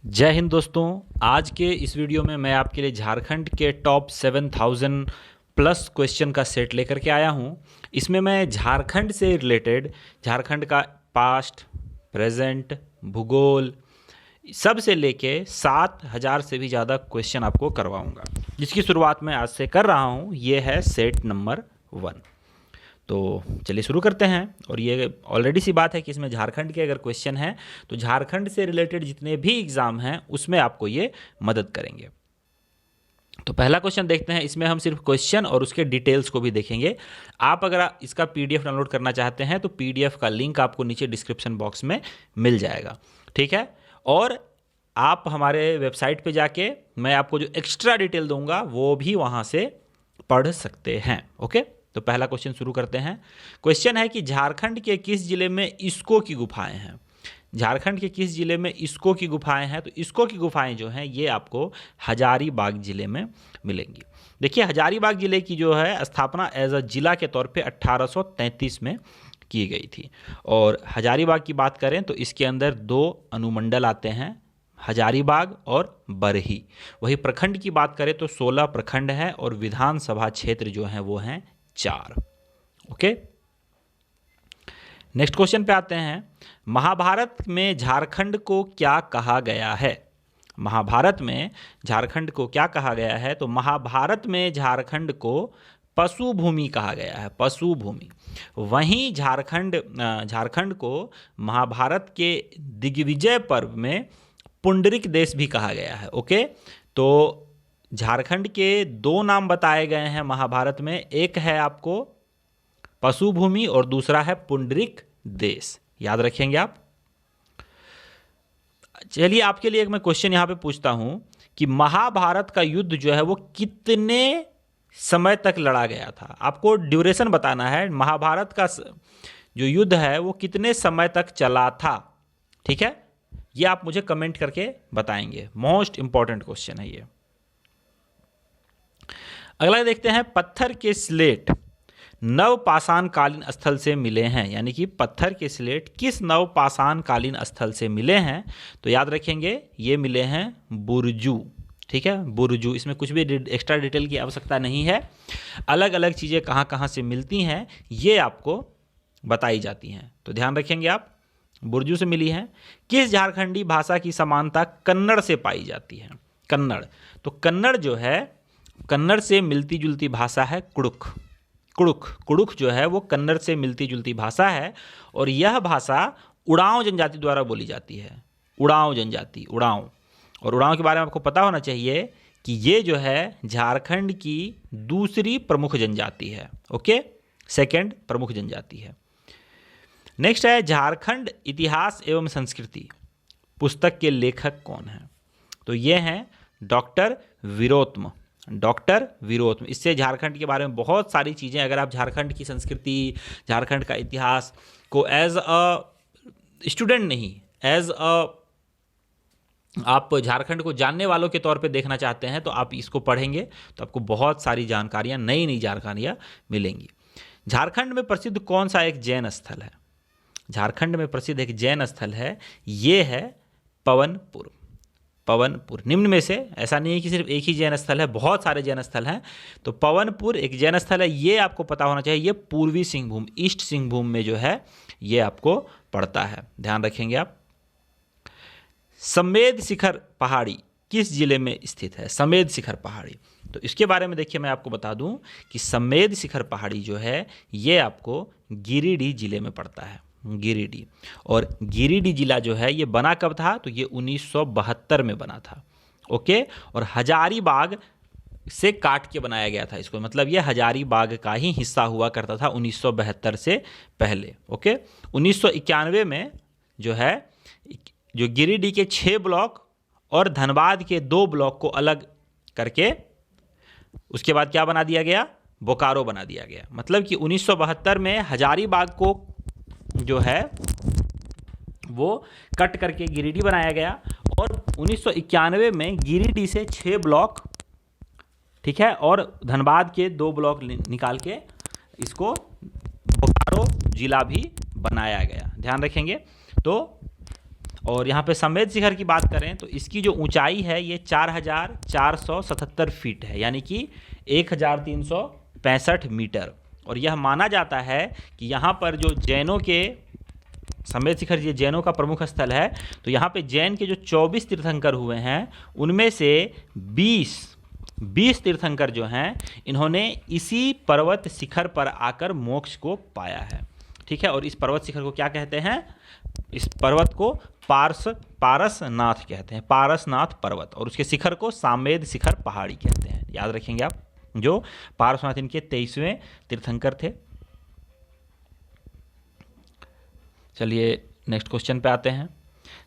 जय हिंद दोस्तों। आज के इस वीडियो में मैं आपके लिए झारखंड के टॉप 7000 प्लस क्वेश्चन का सेट लेकर के आया हूं। इसमें मैं झारखंड से रिलेटेड झारखंड का पास्ट, प्रेजेंट, भूगोल सब से लेके 7000 से भी ज़्यादा क्वेश्चन आपको करवाऊंगा, जिसकी शुरुआत मैं आज से कर रहा हूं। ये है सेट नंबर 1। तो चलिए शुरू करते हैं। और ये ऑलरेडी सी बात है कि इसमें झारखंड के अगर क्वेश्चन हैं तो झारखंड से रिलेटेड जितने भी एग्ज़ाम हैं उसमें आपको ये मदद करेंगे। तो पहला क्वेश्चन देखते हैं। इसमें हम सिर्फ क्वेश्चन और उसके डिटेल्स को भी देखेंगे। आप अगर इसका पीडीएफ डाउनलोड करना चाहते हैं तो पीडीएफ का लिंक आपको नीचे डिस्क्रिप्शन बॉक्स में मिल जाएगा, ठीक है। और आप हमारे वेबसाइट पे जाके मैं आपको जो एक्स्ट्रा डिटेल दूंगा वो भी वहाँ से पढ़ सकते हैं, ओके। तो पहला क्वेश्चन शुरू करते हैं। क्वेश्चन है कि झारखंड के किस जिले में इस्को की गुफाएं हैं। झारखंड के किस जिले में इस्को की गुफाएं हैं। तो इस्को की गुफाएं जो हैं ये आपको हजारीबाग जिले में मिलेंगी। देखिए, हजारीबाग जिले की जो है स्थापना एज अ जिला के तौर पे 1833 में की गई थी। और हजारीबाग की बात करें तो इसके अंदर 2 अनुमंडल आते हैं, हजारीबाग और बरही। वही प्रखंड की बात करें तो 16 प्रखंड हैं और विधानसभा क्षेत्र जो हैं वो हैं 4, ओके। नेक्स्ट क्वेश्चन पे आते हैं। महाभारत में झारखंड को क्या कहा गया है। महाभारत में झारखंड को क्या कहा गया है। तो महाभारत में झारखंड को पशु भूमि कहा गया है, पशु भूमि। वहीं झारखंड को महाभारत के दिग्विजय पर्व में पुंडरिक देश भी कहा गया है, ओके। तो झारखंड के 2 नाम बताए गए हैं महाभारत में। एक है आपको पशु भूमि और दूसरा है पुंडरिक देश, याद रखेंगे आप। चलिए, आपके लिए एक मैं क्वेश्चन यहां पे पूछता हूं कि महाभारत का युद्ध जो है वो कितने समय तक लड़ा गया था। आपको ड्यूरेशन बताना है। महाभारत का जो युद्ध है वो कितने समय तक चला था, ठीक है। ये आप मुझे कमेंट करके बताएंगे। मोस्ट इंपॉर्टेंट क्वेश्चन है ये। अगला देखते हैं। पत्थर के स्लेट नवपाषाण कालीन स्थल से मिले हैं, यानी कि पत्थर के स्लेट किस नवपाषाण कालीन स्थल से मिले हैं। तो याद रखेंगे ये मिले हैं बुरजू, ठीक है, बुरजू। इसमें कुछ भी एक्स्ट्रा डिटेल की आवश्यकता नहीं है। अलग अलग चीज़ें कहाँ कहाँ से मिलती हैं ये आपको बताई जाती हैं, तो ध्यान रखेंगे आप। बुरजू से मिली है। किस झारखंडी भाषा की समानता कन्नड़ से पाई जाती है। कन्नड़, तो कन्नड़ जो है कन्नड़ से मिलती जुलती भाषा है कुड़ुख। कुड़ुख जो है वो कन्नड़ से मिलती जुलती भाषा है और यह भाषा उड़ांव जनजाति द्वारा बोली जाती है। उड़ांव जनजाति, उड़ांव। और उड़ांव के बारे में आपको पता होना चाहिए कि ये जो है झारखंड की दूसरी प्रमुख जनजाति है, ओके, सेकंड प्रमुख जनजाति है। नेक्स्ट है झारखंड इतिहास एवं संस्कृति पुस्तक के लेखक कौन हैं। तो ये हैं डॉक्टर वीरोत्तम, डॉक्टर वीरोत्तम। इससे झारखंड के बारे में बहुत सारी चीज़ें, अगर आप झारखंड की संस्कृति, झारखंड का इतिहास को एज अ स्टूडेंट नहीं, एज अ आप झारखंड को जानने वालों के तौर पे देखना चाहते हैं तो आप इसको पढ़ेंगे तो आपको बहुत सारी जानकारियाँ, नई नई जानकारियाँ मिलेंगी। झारखंड में प्रसिद्ध कौन सा एक जैन स्थल है। झारखंड में प्रसिद्ध एक जैन स्थल है, ये है पवनपुर। पवनपुर निम्न में से, ऐसा नहीं है कि सिर्फ एक ही जैन स्थल है, बहुत सारे जैन स्थल हैं। तो पवनपुर एक जैन स्थल है, ये आपको पता होना चाहिए। ये पूर्वी सिंहभूम, ईस्ट सिंहभूम में जो है ये आपको पड़ता है, ध्यान रखेंगे आप। समेद शिखर पहाड़ी किस जिले में स्थित है। समेद शिखर पहाड़ी, तो इसके बारे में देखिए मैं आपको बता दूं कि समेद शिखर पहाड़ी जो है ये आपको गिरिडीह जिले में पड़ता है, गिरिडीह। और गिरिडीह जिला जो है ये बना कब था। तो ये 1972 में बना था, ओके। और हजारीबाग से काट के बनाया गया था इसको, मतलब ये हजारीबाग का ही हिस्सा हुआ करता था 1972 से पहले, ओके। 1991 में जो है जो गिरिडीह के 6 ब्लॉक और धनबाद के 2 ब्लॉक को अलग करके उसके बाद क्या बना दिया गया, बोकारो बना दिया गया। मतलब कि 1972 में हजारीबाग को जो है वो कट करके गिरिडीह बनाया गया और 1991 में गिरिडीह से 6 ब्लॉक, ठीक है, और धनबाद के 2 ब्लॉक निकाल के इसको बोकारो जिला भी बनाया गया, ध्यान रखेंगे। तो और यहाँ पे समेत शिखर की बात करें तो इसकी जो ऊंचाई है ये 4,477 फीट है, यानी कि 1,365 मीटर। और यह माना जाता है कि यहाँ पर जो जैनों के समेत शिखर ये जैनों का प्रमुख स्थल है, तो यहाँ पे जैन के जो 24 तीर्थंकर हुए हैं उनमें से 20 तीर्थंकर जो हैं इन्होंने इसी पर्वत शिखर पर आकर मोक्ष को पाया है। ठीक है, और इस पर्वत शिखर को क्या कहते हैं? इस पर्वत को पारसनाथ कहते हैं, पारसनाथ पर्वत, और उसके शिखर को सामेद शिखर पहाड़ी कहते हैं। याद रखेंगे आप, जो पारसनाथ इनके 23वें तीर्थंकर थे। चलिए नेक्स्ट क्वेश्चन पे आते हैं।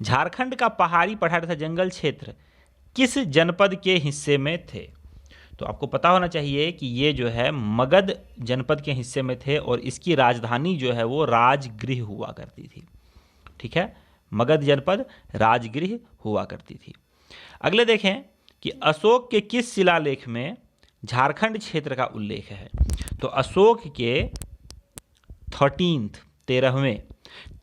झारखंड का पहाड़ी पठार तथा जंगल क्षेत्र किस जनपद के हिस्से में थे? तो आपको पता होना चाहिए कि ये जो है मगध जनपद के हिस्से में थे और इसकी राजधानी जो है वो राजगृह हुआ करती थी। ठीक है, मगध जनपद राजगृह हुआ करती थी। अगले देखें कि अशोक के किस शिलालेख में झारखंड क्षेत्र का उल्लेख है? तो अशोक के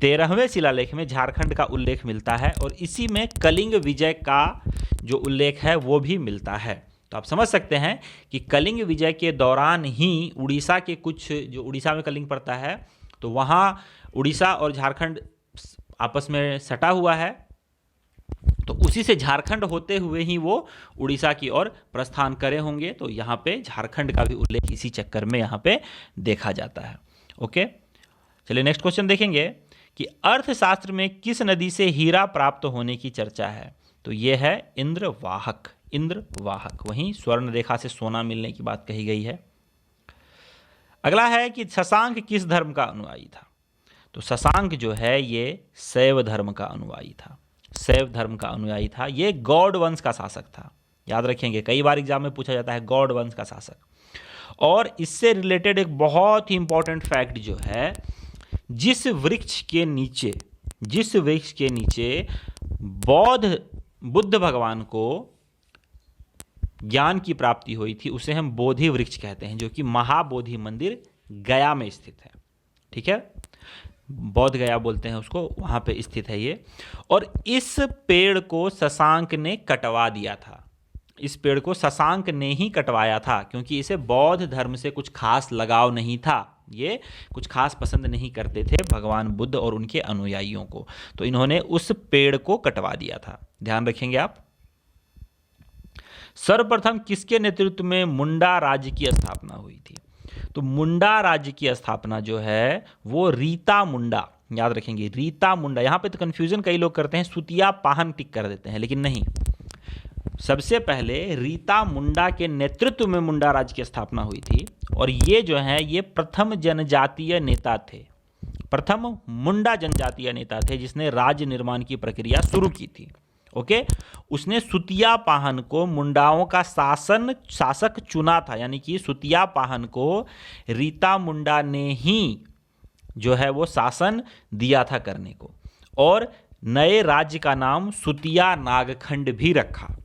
13वें शिलालेख में झारखंड का उल्लेख मिलता है और इसी में कलिंग विजय का जो उल्लेख है वो भी मिलता है। तो आप समझ सकते हैं कि कलिंग विजय के दौरान ही उड़ीसा के कुछ, जो उड़ीसा में कलिंग पड़ता है, तो वहाँ उड़ीसा और झारखंड आपस में सटा हुआ है, तो उसी से झारखंड होते हुए ही वो उड़ीसा की ओर प्रस्थान करे होंगे। तो यहाँ पे झारखंड का भी उल्लेख इसी चक्कर में यहाँ पे देखा जाता है। ओके, चलिए नेक्स्ट क्वेश्चन देखेंगे कि अर्थशास्त्र में किस नदी से हीरा प्राप्त होने की चर्चा है? तो ये है इंद्रवाहक। वहीं स्वर्ण रेखा से सोना मिलने की बात कही गई है। अगला है कि शशांक किस धर्म का अनुयायी था? तो शशांक जो है ये शैव धर्म का अनुयायी था। ये गौड़ वंश का शासक था। याद रखेंगे, कई बार एग्जाम में पूछा जाता है गौड़ वंश का शासक। और इससे रिलेटेड एक बहुत ही इंपॉर्टेंट फैक्ट जो है, जिस वृक्ष के नीचे बुद्ध भगवान को ज्ञान की प्राप्ति हुई थी उसे हम बोधि वृक्ष कहते हैं, जो कि महाबोधि मंदिर गया में स्थित है। ठीक है, बौद्ध गया बोलते हैं उसको, वहां पे स्थित है ये। और इस पेड़ को शशांक ने कटवा दिया था। इस पेड़ को शशांक ने ही कटवाया था, क्योंकि इसे बौद्ध धर्म से कुछ खास लगाव नहीं था। ये कुछ खास पसंद नहीं करते थे भगवान बुद्ध और उनके अनुयायियों को, तो इन्होंने उस पेड़ को कटवा दिया था। ध्यान रखेंगे आप। सर्वप्रथम किसके नेतृत्व में मुंडा राज्य की स्थापना हुई थी? तो मुंडा राज्य की स्थापना जो है वो रीता मुंडा, याद रखेंगे रीता मुंडा। यहां पे तो कंफ्यूजन कई लोग करते हैं, सुतिया पाहन टिक कर देते हैं, लेकिन नहीं, सबसे पहले रीता मुंडा के नेतृत्व में मुंडा राज्य की स्थापना हुई थी। और ये जो है ये प्रथम जनजातीय नेता थे, प्रथम मुंडा जनजातीय नेता थे जिसने राज्य निर्माण की प्रक्रिया शुरू की थी। ओके, उसने सुतिया पाहन को मुंडाओं का शासक चुना था, यानी कि सुतिया पाहन को रीता मुंडा ने ही जो है वो शासन दिया था करने को। और नए राज्य का नाम सुतिया नागखंड भी रखा।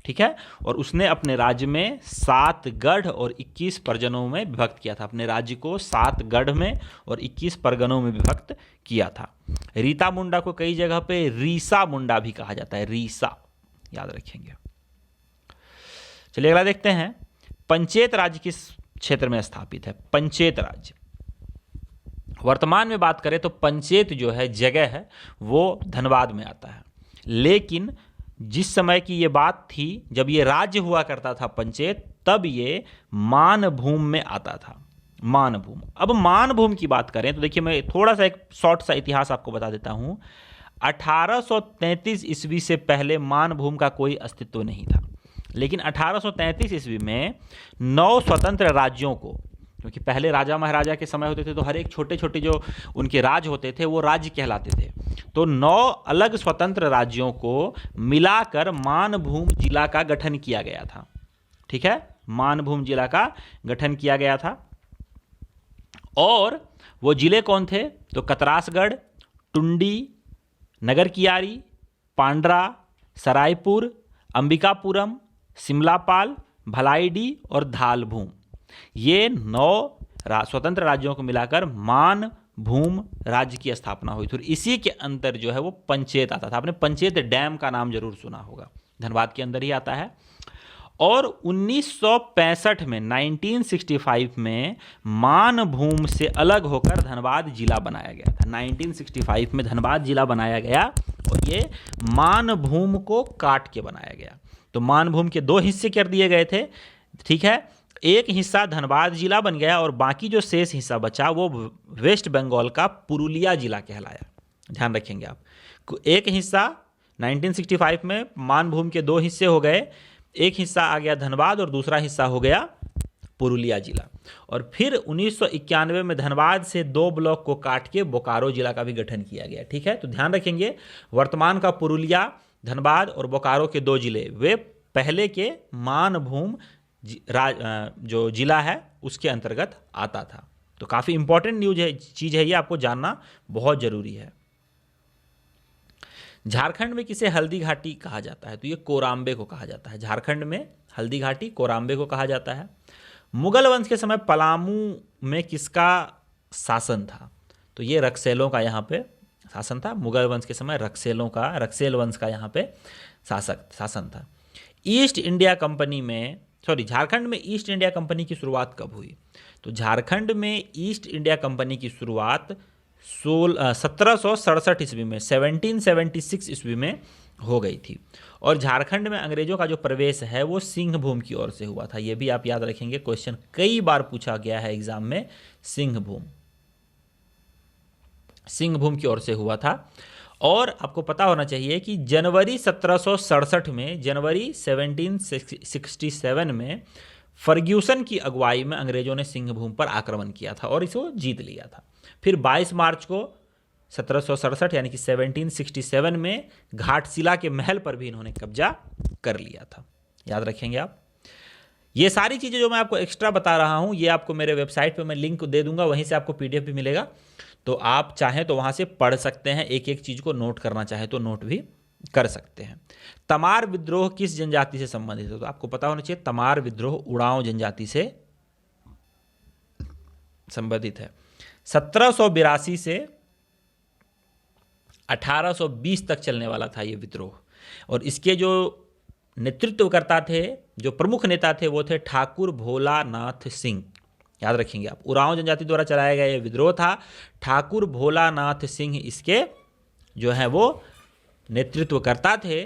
ठीक है, और उसने अपने राज्य में 7 गढ़ और 21 परगनों में विभक्त किया था। अपने राज्य को 7 गढ़ में और 21 परगनों में विभक्त किया था। रीता मुंडा को कई जगह पे रीसा मुंडा भी कहा जाता है, रीसा, याद रखेंगे। चलिए अगला देखते हैं, पंचेत राज्य किस क्षेत्र में स्थापित है? पंचेत राज्य वर्तमान में बात करें तो पंचेत जो है जगह है वो धनबाद में आता है, लेकिन जिस समय की ये बात थी जब ये राज्य हुआ करता था पंचेत, तब ये मानभूम में आता था। मानभूम। अब मानभूम की बात करें तो देखिए, मैं थोड़ा सा एक शॉर्ट सा इतिहास आपको बता देता हूं। 1833 ईस्वी से पहले मानभूम का कोई अस्तित्व नहीं था, लेकिन 1833 ईस्वी में 9 स्वतंत्र राज्यों को, क्योंकि पहले राजा महाराजा के समय होते थे तो हर एक छोटे छोटे जो उनके राज्य होते थे वो राज्य कहलाते थे, तो 9 अलग स्वतंत्र राज्यों को मिलाकर मानभूम जिला का गठन किया गया था। ठीक है, मानभूम जिला का गठन किया गया था। और वो जिले कौन थे? तो कतरासगढ़, टुंडी, नगर कियारी, पांड्रा, सरायपुर, अंबिकापुरम, सिमलापाल, भलाईडी और धालभूम। ये 9 स्वतंत्र राज्यों को मिलाकर भूम राज्य की स्थापना हुई थी और इसी के अंदर जो है वो पंचेत आता था। आपने पंचेत डैम का नाम जरूर सुना होगा, धनबाद के अंदर ही आता है। और 1965 में 1965 में मानभूम से अलग होकर धनबाद जिला बनाया गया था। 1965 में धनबाद जिला बनाया गया और ये मानभूम को काट के बनाया गया। तो मानभूम के दो हिस्से कर दिए गए थे, ठीक है। एक हिस्सा धनबाद जिला बन गया और बाकी जो शेष हिस्सा बचा वो वेस्ट बंगाल का पुरुलिया जिला कहलाया। ध्यान रखेंगे आप, एक हिस्सा 1965 में मानभूम के दो हिस्से हो गए, एक हिस्सा आ गया धनबाद और दूसरा हिस्सा हो गया पुरुलिया जिला। और फिर 1991 में धनबाद से 2 ब्लॉक को काट के बोकारो जिला का भी गठन किया गया, ठीक है। तो ध्यान रखेंगे, वर्तमान का पुरुलिया, धनबाद और बोकारो के 2 जिले वे पहले के मानभूम जो जिला है उसके अंतर्गत आता था। तो काफ़ी इंपॉर्टेंट न्यूज है, चीज़ है, ये आपको जानना बहुत ज़रूरी है। झारखंड में किसे हल्दी घाटी कहा जाता है? तो ये कोराम्बे को कहा जाता है। झारखंड में हल्दी घाटी कोराम्बे को कहा जाता है। मुगल वंश के समय पलामू में किसका शासन था? तो ये रक्सेलों का यहाँ पे शासन था। मुगल वंश के समय रक्सेल वंश का यहाँ पे शासन था। ईस्ट इंडिया कंपनी में झारखंड में ईस्ट इंडिया कंपनी की शुरुआत कब हुई? तो झारखंड में ईस्ट इंडिया कंपनी की शुरुआत 1767 ईस्वी में 1776 ईस्वी में हो गई थी। और झारखंड में अंग्रेजों का जो प्रवेश है वो सिंहभूम की ओर से हुआ था। ये भी आप याद रखेंगे, क्वेश्चन कई बार पूछा गया है एग्जाम में। सिंहभूम की ओर से हुआ था। और आपको पता होना चाहिए कि जनवरी 1767 में, जनवरी 1767 में फर्ग्यूसन की अगुवाई में अंग्रेजों ने सिंहभूम पर आक्रमण किया था और इसको जीत लिया था। फिर 22 मार्च को 1767 यानी कि 1767 में घाटशिला के महल पर भी इन्होंने कब्जा कर लिया था। याद रखेंगे आप। ये सारी चीज़ें जो मैं आपको एक्स्ट्रा बता रहा हूँ ये आपको मेरे वेबसाइट पे मैं लिंक दे दूंगा, वहीं से आपको PDF भी मिलेगा। तो आप चाहें तो वहाँ से पढ़ सकते हैं, एक एक चीज़ को नोट करना चाहे तो नोट भी कर सकते हैं। तमार विद्रोह किस जनजाति से संबंधित है? तो आपको पता होना चाहिए तमार विद्रोह उड़ांव जनजाति से संबंधित है। 1782 से 1820 तक चलने वाला था ये विद्रोह। और इसके जो नेतृत्वकर्ता थे, जो प्रमुख नेता थे, वो थे ठाकुर भोलानाथ सिंह। याद रखेंगे आप, उरांव जनजाति द्वारा चलाया गया ये विद्रोह था। ठाकुर भोलानाथ सिंह इसके जो है वो नेतृत्वकर्ता थे।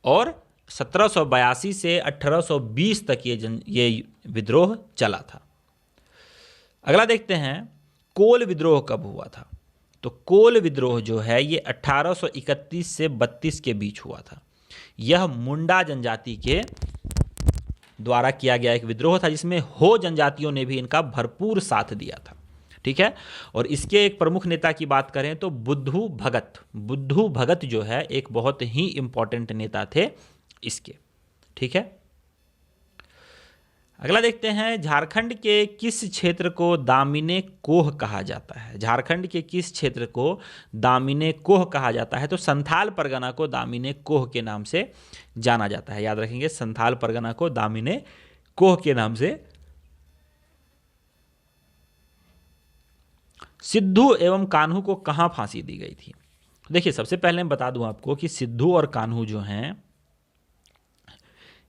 और 1782 से 1820 तक ये विद्रोह चला था। अगला देखते हैं, कोल विद्रोह कब हुआ था? तो कोल विद्रोह जो है ये 1831 से 32 के बीच हुआ था। यह मुंडा जनजाति के द्वारा किया गया एक विद्रोह था, जिसमें हो जनजातियों ने भी इनका भरपूर साथ दिया था, ठीक है। और इसके एक प्रमुख नेता की बात करें तो बुद्धू भगत जो है एक बहुत ही इंपॉर्टेंट नेता थे इसके, ठीक है। अगला देखते हैं, झारखंड के किस क्षेत्र को दामिने कोह कहा जाता है? झारखंड के किस क्षेत्र को दामिने कोह कहा जाता है? तो संथाल परगना को दामिने कोह के नाम से जाना जाता है। याद रखेंगे, संथाल परगना को दामिने कोह के नाम से। सिद्धू एवं कान्हू को कहां फांसी दी गई थी? देखिए, सबसे पहले मैं बता दूं आपको कि सिद्धू और कान्हू जो हैं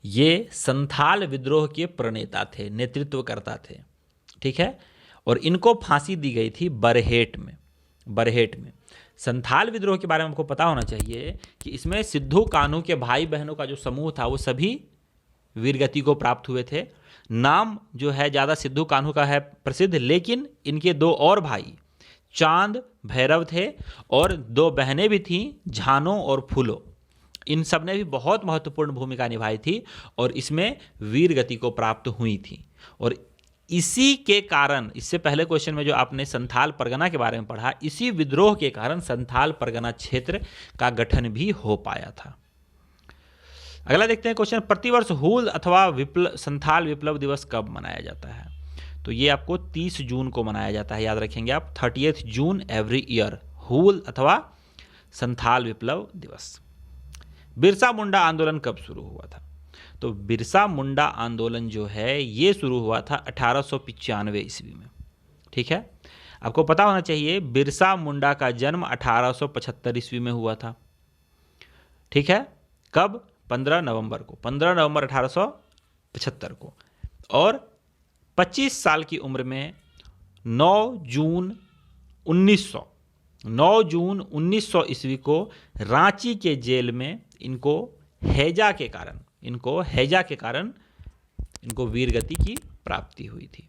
ये संथाल विद्रोह के प्रणेता थे, नेतृत्वकर्ता थे, ठीक है। और इनको फांसी दी गई थी बरहेट में। संथाल विद्रोह के बारे में आपको पता होना चाहिए कि इसमें सिद्धू कान्हू के भाई बहनों का जो समूह था वो सभी वीरगति को प्राप्त हुए थे। नाम जो है ज़्यादा सिद्धू कान्हू का है प्रसिद्ध, लेकिन इनके 2 और भाई चांद भैरव थे और 2 बहनें भी थीं, झानो और फूलो। इन सब ने भी बहुत महत्वपूर्ण भूमिका निभाई थी और इसमें वीर गति को प्राप्त हुई थी। और इसी के कारण, इससे पहले क्वेश्चन में जो आपने संथाल परगना के बारे में पढ़ा, इसी विद्रोह के कारण संथाल परगना क्षेत्र का गठन भी हो पाया था। अगला देखते हैं क्वेश्चन, प्रतिवर्ष हूल अथवा संथाल विप्लव दिवस कब मनाया जाता है? तो ये आपको 30 जून को मनाया जाता है। याद रखेंगे आप, 30th जून एवरी ईयर, हूल अथवा संथाल विप्लव दिवस। बिरसा मुंडा आंदोलन कब शुरू हुआ था? तो बिरसा मुंडा आंदोलन जो है ये शुरू हुआ था 1895 ईस्वी में, ठीक है। आपको पता होना चाहिए बिरसा मुंडा का जन्म 1875 ईस्वी में हुआ था। ठीक है, कब? 15 नवंबर को, 15 नवंबर 1875 को। और 25 साल की उम्र में 9 जून 1900 ईस्वी को रांची के जेल में इनको हैजा के कारण इनको वीरगति की प्राप्ति हुई थी।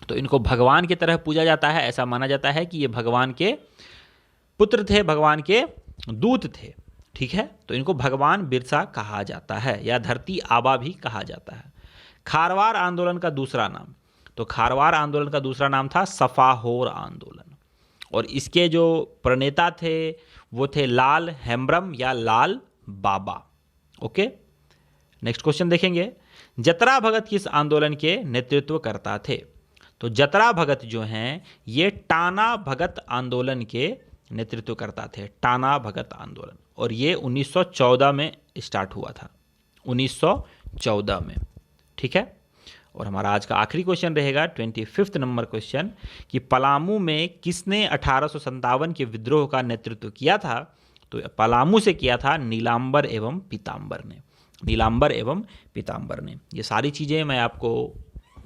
तो इनको भगवान की तरह पूजा जाता है, ऐसा माना जाता है कि ये भगवान के पुत्र थे, भगवान के दूत थे। ठीक है, तो इनको भगवान बिरसा कहा जाता है या धरती आबा भी कहा जाता है। खारवार आंदोलन का दूसरा नाम, तो खारवार आंदोलन का दूसरा नाम था सफाहोर आंदोलन, और इसके जो प्रणेता थे वो थे लाल हेम्ब्रम या लाल बाबा। ओके, नेक्स्ट क्वेश्चन देखेंगे, जतरा भगत किस आंदोलन के नेतृत्व करता थे? तो जतरा भगत जो हैं ये टाना भगत आंदोलन के नेतृत्व करता थे, टाना भगत आंदोलन, और ये 1914 में स्टार्ट हुआ था, 1914 में। ठीक है, और हमारा आज का आखिरी क्वेश्चन रहेगा 25 नंबर क्वेश्चन कि पलामू में किसने 1857 के विद्रोह का नेतृत्व किया था? तो पलामू से किया था नीलांबर एवं पीतांबर ने, नीलांबर एवं पीतांबर ने। ये सारी चीज़ें मैं आपको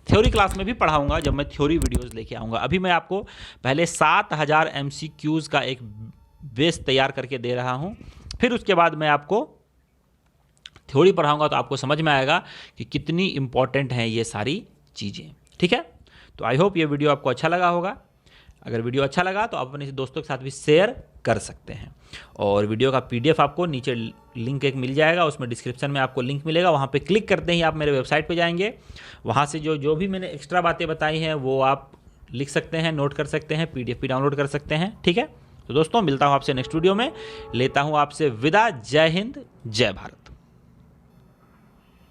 थ्योरी क्लास में भी पढ़ाऊंगा जब मैं थ्योरी वीडियोस लेके आऊँगा। अभी मैं आपको पहले 7000 MCQs का एक बेस तैयार करके दे रहा हूँ, फिर उसके बाद मैं आपको थ्योरी पढ़ाऊंगा, तो आपको समझ में आएगा कि कितनी इंपॉर्टेंट हैं ये सारी चीज़ें। ठीक है, तो आई होप ये वीडियो आपको अच्छा लगा होगा। अगर वीडियो अच्छा लगा तो आप अपने दोस्तों के साथ भी शेयर कर सकते हैं, और वीडियो का PDF आपको नीचे लिंक एक मिल जाएगा, उसमें डिस्क्रिप्शन में आपको लिंक मिलेगा, वहाँ पे क्लिक करते ही आप मेरे वेबसाइट पे जाएंगे। वहाँ से जो भी मैंने एक्स्ट्रा बातें बताई हैं वो आप लिख सकते हैं, नोट कर सकते हैं, PDF भी डाउनलोड कर सकते हैं। ठीक है, तो दोस्तों मिलता हूँ आपसे नेक्स्ट वीडियो में, लेता हूँ आपसे विदा। जय हिंद, जय भारत।